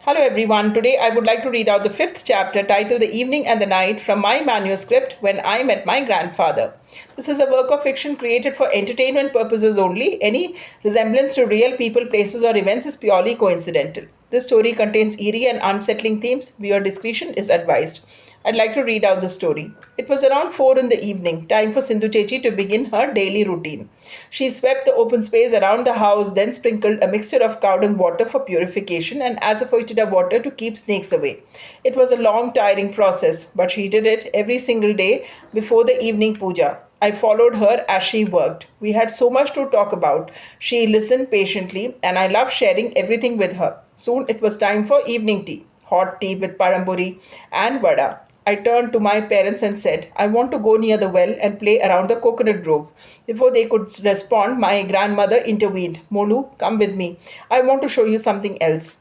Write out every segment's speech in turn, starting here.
Hello everyone. Today I would like to read out the fifth chapter titled The Evening and the Night from my manuscript When I Met My Grandfather. This is a work of fiction created for entertainment purposes only. Any resemblance to real people, places, or events is purely coincidental. This story contains eerie and unsettling themes. Viewer discretion is advised. I'd like to read out the story. It was around 4 in the evening, time for Sindhu Chechi to begin her daily routine. She swept the open space around the house, then sprinkled a mixture of cow dung water for purification and asafoetida water to keep snakes away. It was a long, tiring process, but she did it every single day before the evening puja. I followed her as she worked. We had so much to talk about. She listened patiently, and I loved sharing everything with her. Soon it was time for evening tea, hot tea with paramburi and vada. I turned to my parents and said, I want to go near the well and play around the coconut grove. Before they could respond, my grandmother intervened. Molu, come with me. I want to show you something else.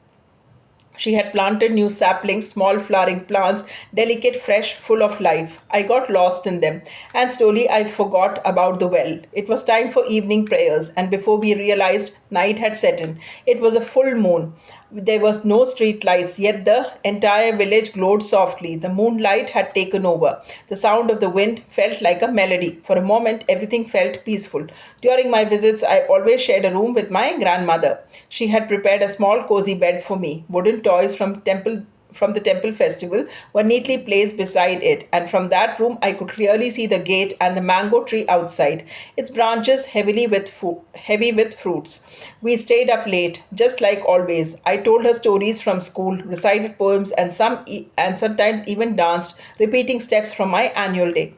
She had planted new saplings, small flowering plants, delicate, fresh, full of life. I got lost in them, and slowly I forgot about the well. It was time for evening prayers, and before we realized, night had set in. It was a full moon. There was no street lights, yet the entire village glowed softly. The moonlight had taken over. The sound of the wind felt like a melody. For a moment, everything felt peaceful. During my visits, I always shared a room with my grandmother. She had prepared a small cozy bed for me. Wooden toys from the temple festival were neatly placed beside it, and from that room I could clearly see the gate and the mango tree outside, its branches heavy with fruits. We stayed up late, just like always. I told her stories from school, recited poems, and sometimes even danced, repeating steps from my annual day.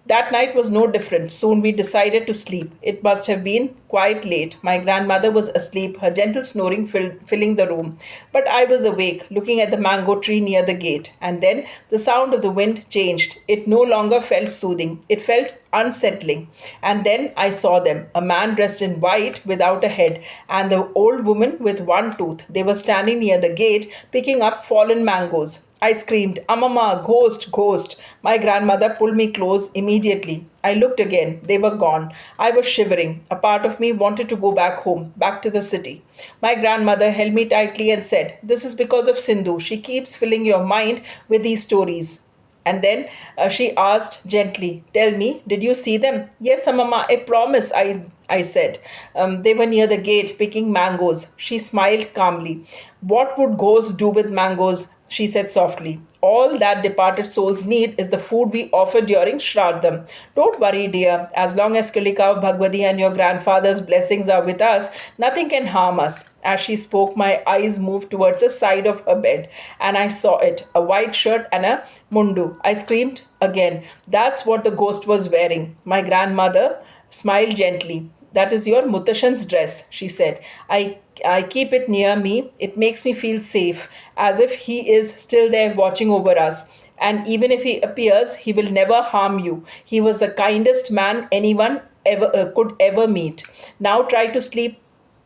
That night was no different. Soon we decided to sleep. It must have been quite late. My grandmother was asleep, her gentle snoring filling the room. But I was awake, looking at the mango tree near the gate. And then the sound of the wind changed. It no longer felt soothing, it felt unsettling. And then I saw them, a man dressed in white without a head, and the old woman with one tooth. They were standing near the gate, picking up fallen mangoes. I screamed, Amama, ghost, ghost. My grandmother pulled me close immediately. I looked again. They were gone. I was shivering. A part of me wanted to go back home, back to the city. My grandmother held me tightly and said, This is because of Sindhu. She keeps filling your mind with these stories. And then she asked gently, Tell me, did you see them? Yes, Mama, I promise, I said. They were near the gate picking mangoes. She smiled calmly. What would ghosts do with mangoes? She said softly. All that departed souls need is the food we offer during Shraddham. Don't worry, dear. As long as Kilika, Bhagwati, and your grandfather's blessings are with us, nothing can harm us. As she spoke, my eyes moved towards the side of her bed, and I saw it, a white shirt and a mundu. I screamed again. That's what the ghost was wearing. My grandmother smiled gently. That is your Mutashan's dress, she said. I keep it near me. It makes me feel safe, as if he is still there watching over us. And even if he appears, he will never harm you. He was the kindest man anyone could ever meet. Now try to sleep,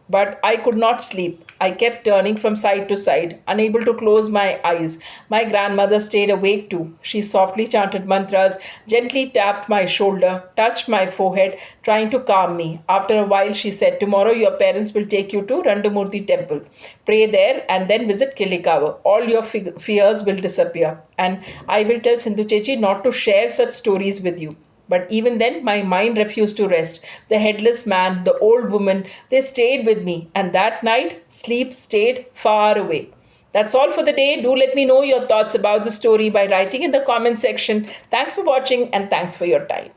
but I could not sleep. I kept turning from side to side, unable to close my eyes. My grandmother stayed awake too. She softly chanted mantras, gently tapped my shoulder, touched my forehead, trying to calm me. After a while, she said, Tomorrow your parents will take you to Randamurti temple. Pray there and then visit Kilikawa. All your fears will disappear. And I will tell Sindhu Chechi not to share such stories with you. But even then, my mind refused to rest. The headless man, the old woman, they stayed with me. And that night, sleep stayed far away. That's all for the day. Do let me know your thoughts about the story by writing in the comment section. Thanks for watching and thanks for your time.